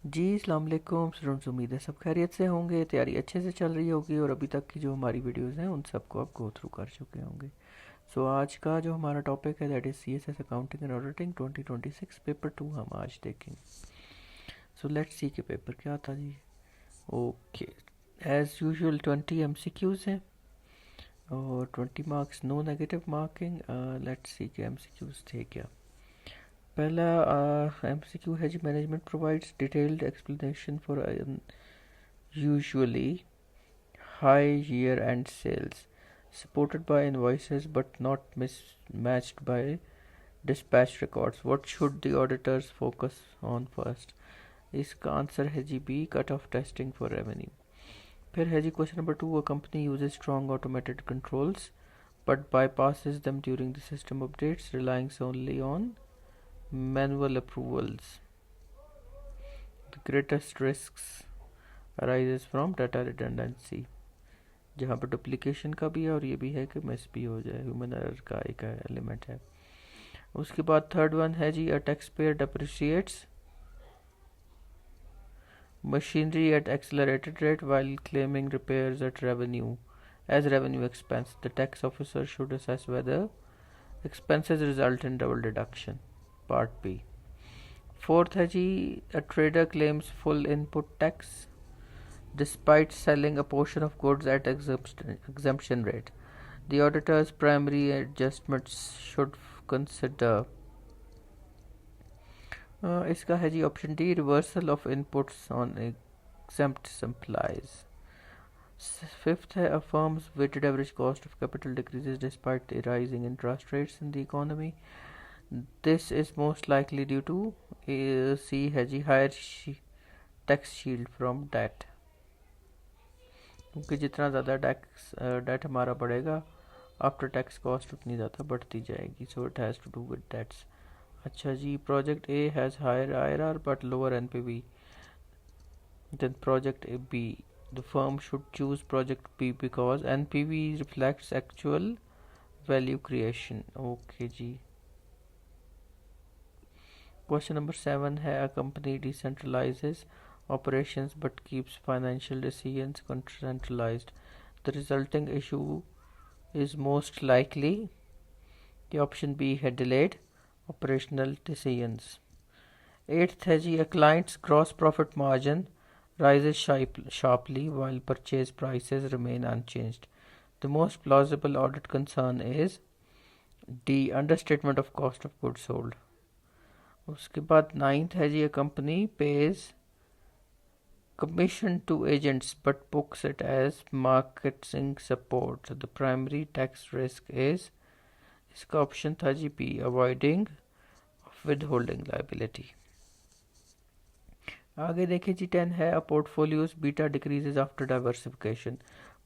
जी अस्सलाम वालेकुम स्टूडेंट्स, उम्मीद है सब खैरियत से होंगे। तैयारी अच्छे से चल रही होगी और अभी तक की जो हमारी वीडियोस हैं उन सबको आप गो थ्रू कर चुके होंगे। सो आज का जो हमारा टॉपिक है that is CSS accounting and auditing 2026 paper 2 हम आज देखेंगे। सो लेट्स सी के पेपर क्या था जी। ओके, एज यूजुअल 20 एमसीक्यूज हैं और 20 marks, no negative marking. Let's see के एमसीक्यूज थे क्या। पहला एमसीक्यू है जी, management provides detailed explanation for usually high year-end sales, supported by invoices but not matched by dispatch records. What should the auditors focus on first? इसका answer है जी B, cut off testing for revenue. फिर है जी question number 2, a company uses strong automated controls but bypasses them during the system updates, relying solely on manual approvals. The greatest risks arises from data redundancy, जहाँ पर duplication का भी है और ये भी है कि मिस भी हो जाए, ह्यूमन एरर का एक एलिमेंट है। उसके बाद थर्ड वन है जी, a taxpayer depreciates machinery at accelerated rate while claiming repairs at revenue as revenue expense. The tax officer should assess whether expenses result in double deduction. Part B. Fourth है जी, a trader claims full input tax despite selling a portion of goods at exemption rate. The auditor's primary adjustments should consider. इसका है जी option D, reversal of inputs on exempt supplies. Fifth है, a firm's weighted average cost of capital decreases despite the rising interest rates in the economy. This is most likely due to C है जी, higher tax shield from debt, क्योंकि जितना ज़्यादा tax date हमारा बढ़ेगा after tax cost उतनी ज़्यादा बढ़ती जाएगी। So it has to do with debts. अच्छा जी, project A has higher IRR but lower NPV than project A B. The firm should choose project B because NPV reflects actual value creation. Okay जी। Question number 7 है, a company decentralises operations but keeps financial decisions centralized. The resulting issue is most likely the option B है, delayed operational decisions. Eighth है जी, a client's gross profit margin rises sharply while purchase prices remain unchanged. The most plausible audit concern is D, understatement of cost of goods sold. उसके बाद 9th है जी, a company pays commission to agents but books it as marketing support. The primary tax risk is, इसका option था जी B, avoiding withholding liability. आगे देखिए जी 10 है, a portfolio's beta decreases after diversification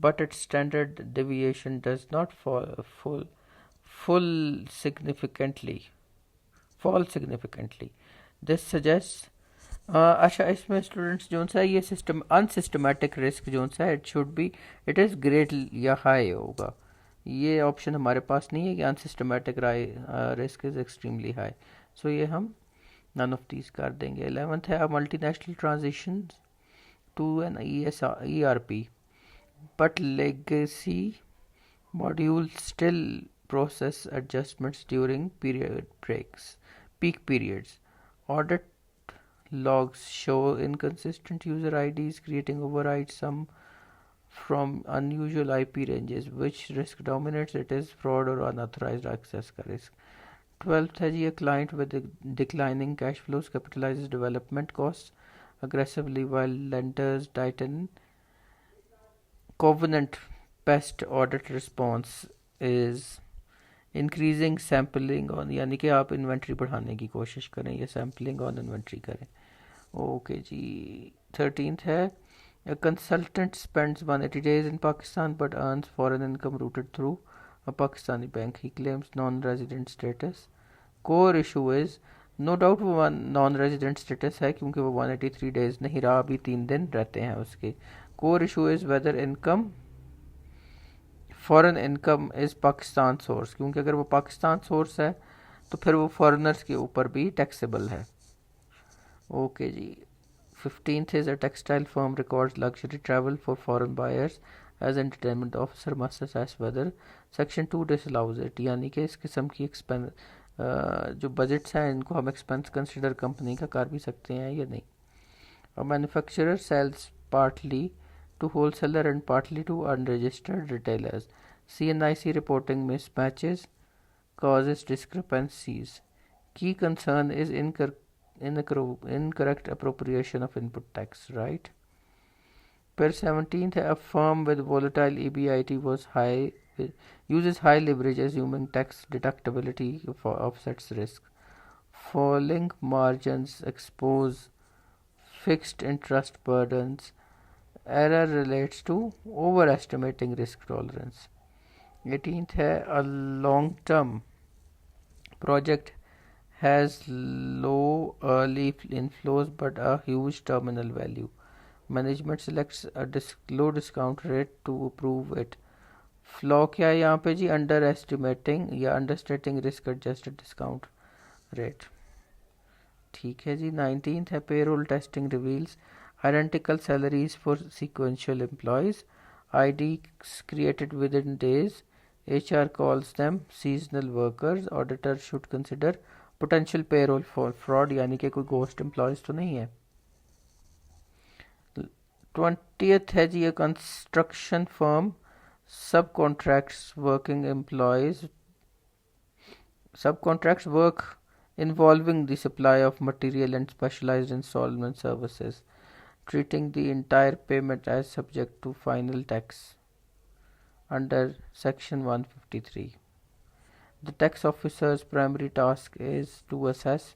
but its standard deviation does not fall significantly. This suggests अच्छा, इसमें students जो सा ये सिस्टम अनसिस्टमेटिक रिस्क जो सा इट इज़ ग्रेट या हाई होगा। ये ऑप्शन हमारे पास नहीं है कि unsystematic risk is extremely high. So ये हम नन ऑफ दीज कर देंगे। 11th है, multinational transition to an ERP but legacy module still process adjustments during period breaks peak periods. Audit logs show inconsistent user IDs, creating overrides, some from unusual IP ranges. Which risk dominates? It is fraud or unauthorized access का risk. 12th है जी, a client with declining cash flows capitalizes development costs aggressively while lenders tighten covenant. Best audit response is increasing sampling on, यानी कि आप inventory बढ़ाने की कोशिश करें या सैम्पलिंग ऑन इन्वेंट्री करें. ओके जी. 13th है, a consultant spends 180 days in Pakistan but earns foreign income routed through a Pakistani bank. He claims non-resident status. Core issue is, no doubt वो non-resident status है क्योंकि वो 183 days नहीं रहा, अभी 3 दिन रहते हैं उसके. Core issue is whether income foreign income is Pakistan source, क्योंकि अगर वो पाकिस्तान सोर्स है तो फिर वो फॉरेनर्स के ऊपर भी टैक्सेबल है. ओके जी. 15th is a textile firm records luxury travel for foreign buyers as entertainment officer must assess whether section 2 disallows it, यानी कि इस किस्म की एक्सपेंस जो बजट्स हैं इनको हम एक्सपेंस कंसिडर कंपनी का कर भी सकते हैं या नहीं. A manufacturer sells partly to wholesaler and partly to unregistered retailers. CNIC reporting mismatches causes discrepancies. Key concern is incorrect appropriation of input tax, right? Per 17th, a firm with volatile EBIT uses high leverage assuming tax deductibility for offsets risk. Falling margins expose fixed interest burdens. Error relates to overestimating risk tolerance. 18th है a long term project has low early inflows but a huge terminal value. Management selects a low discount rate to approve it. Flaw क्या है यहाँ पे जी? Under estimating या अंडरस्टेटिंग risk adjusted discount rate. ठीक है जी. 19th है payroll testing reveals identical salaries for sequential employees. IDs created within days. HR calls them seasonal workers. Auditor should consider potential payroll for fraud, यानी कि कोई ghost employees तो नहीं है. 20th है जी a construction firm subcontracts work involving the supply of material and specialized installment services, treating the entire payment as subject to final tax under section 153. The tax officer's primary task is to assess,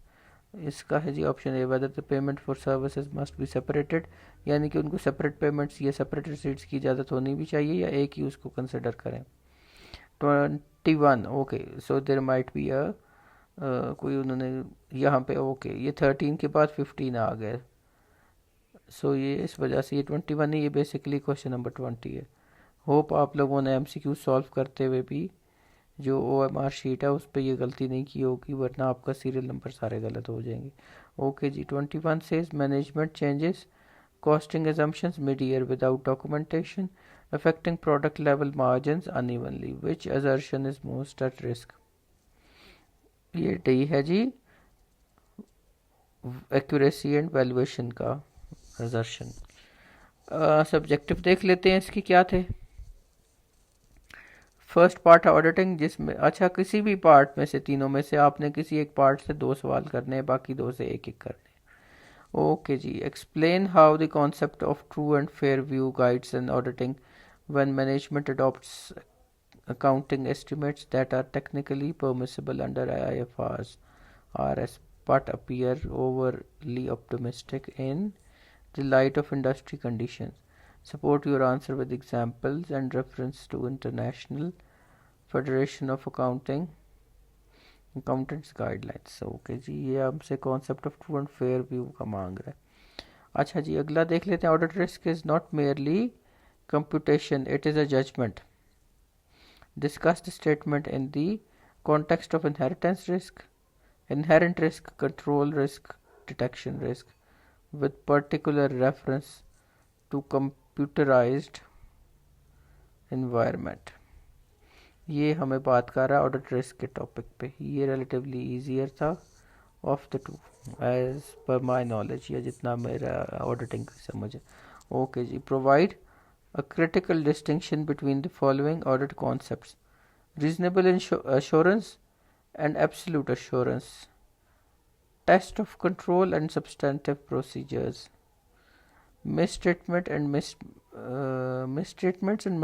इसका है जी option A, whether the payment for services must be separated, यानी कि उनको separate payments या separate receipts की इजाज़त होनी भी चाहिए या एक ही उसको कंसिडर करें. 21 okay, so there might be a कोई उन्होंने यहाँ पे ओके ये 13 के बाद 15 आ गए. सो ये इस वजह से ये 21 है. ये बेसिकली क्वेश्चन नंबर 20 है. होप आप लोगों ने MCQ सॉल्व करते हुए भी जो OMR शीट है उस पर ये गलती नहीं की होगी, वरना आपका सीरियल नंबर सारे गलत हो जाएंगे. Okay ji. 21 says management changes costing assumptions mid-year without documentation affecting product level margins unevenly. Which assertion is most at risk? ये डी है जी एक्यूरेसी एंड वैल्यूएशन का assertion. सब्जेक्टिव देख लेते हैं इसकी क्या थे. फर्स्ट पार्ट ऑडिटिंग, जिसमें अच्छा किसी भी पार्ट में से तीनों में से आपने किसी एक पार्ट से 2 सवाल करने हैं, बाकी 2 से एक करने. ओके जी. Explain how the concept of true and fair view guides and auditing when management adopts accounting estimates that are technically permissible under IFRS but appear overly optimistic in the light of industry conditions. Support your answer with examples and reference to International Federation of Accountants guidelines. Okay जी. ये हमसे concept of true and fair view का मांग रहा है. अच्छा जी, अगला देख लेते हैं. Audit risk is not merely computation, it is a judgement. Discuss the statement in the context of inheritance risk, inherent risk, control risk, detection risk, with particular reference to computerized environment. ये हमें बात कर रहा है audit risk के topic पे. ये relatively easier था of the two as per my knowledge, या जितना मेरा ऑडिटिंग की समझ है. ओके जी. Provide a critical distinction between the following audit concepts: reasonable assurance and absolute assurance, test of control and substantive procedures, misstatements and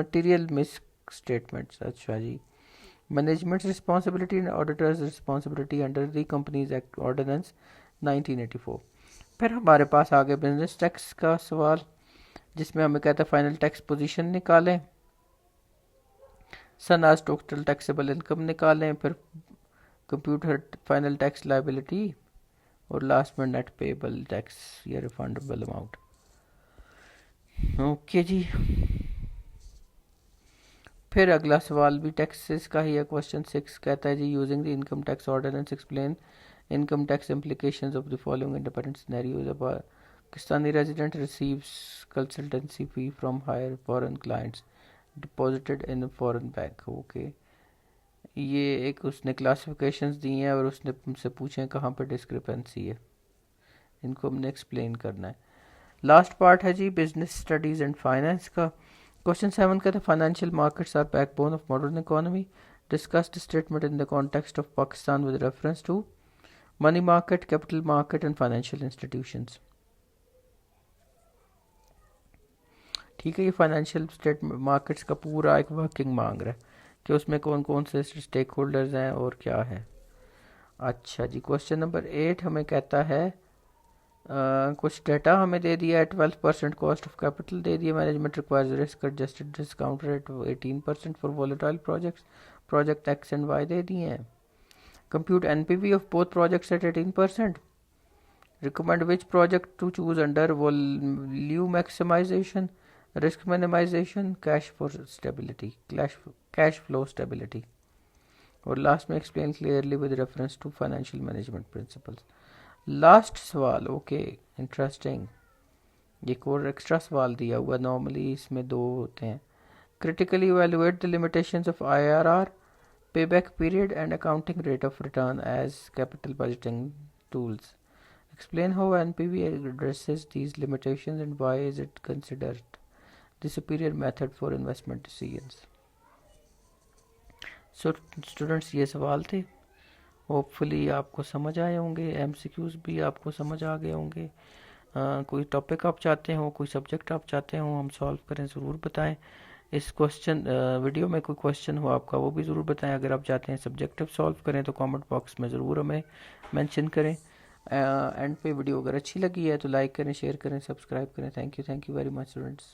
material misstatements. अच्छा जी. Management's responsibility and auditor's responsibility under the Companies Act Ordinance 1984. फिर हमारे पास आगे business tax का सवाल, जिसमें हमें कहता है फाइनल टैक्स पोजीशन निकालें, सन आज टोटल टैक्सेबल इनकम निकालें, फिर कंप्यूटर फाइनल टैक्स लायबिलिटी, और लास्ट में नेट पेबल टैक्स या रिफंडेबल अमाउंट. ओके जी. फिर अगला सवाल भी टैक्सेस का ही है. क्वेश्चन 6 कहता है जी using the income tax ordinance explain income tax implications of the following independent scenarios. अब Pakistani resident receives consultancy fee from higher foreign clients deposited in a foreign bank. Okay ये एक उसने classifications दी हैं और उसने हमसे पूछे कहाँ पर डिस्क्रिपेंसी है, इनको हमने एक्सप्लेन करना है. लास्ट पार्ट है जी बिजनेस स्टडीज़ एंड फाइनेंस का. क्वेश्चन 7 का था financial markets are backbone of modern economy. Discuss the statement in the context of Pakistan with reference to money market, capital market and financial institutions. ठीक है, ये financial state markets का पूरा एक working मांग रहा है कि उसमें कौन कौन से स्टेक होल्डर्स हैं और क्या है. अच्छा जी, क्वेश्चन नंबर 8 हमें कहता है कुछ डेटा हमें दे दिया है. 12% कॉस्ट ऑफ कैपिटल दे दिया. Management requires risk adjusted discount rate 18% for volatile projects. Project X and Y दे दिए हैं. Compute NPV of both projects at 18%. Recommend which project to choose under volume maximization, risk minimization, cash flow stability. और last में explain clearly with reference to financial management principles. लास्ट सवाल okay interesting, एक और extra सवाल दिया हुआ. Normally इसमें 2 होते हैं. Critically evaluate the limitations of IRR, payback period and accounting rate of return as capital budgeting tools. Explain how NPV addresses these limitations and why is it considered the superior method for investment decisions. So students ये सवाल थे. Hopefully आपको समझ आए होंगे. MCQs भी आपको समझ आ गए होंगे. कोई टॉपिक आप चाहते हो, कोई सब्जेक्ट आप चाहते हो हम सॉल्व करें, ज़रूर बताएं. इस क्वेश्चन वीडियो में कोई क्वेश्चन हो आपका वो भी ज़रूर बताएं. अगर आप चाहते हैं सब्जेक्टिव सॉल्व करें तो कमेंट बॉक्स में ज़रूर हमें मेंशन करें. एंड पे वीडियो अगर अच्छी लगी है तो लाइक करें, शेयर करें, सब्सक्राइब करें. Thank you very much students.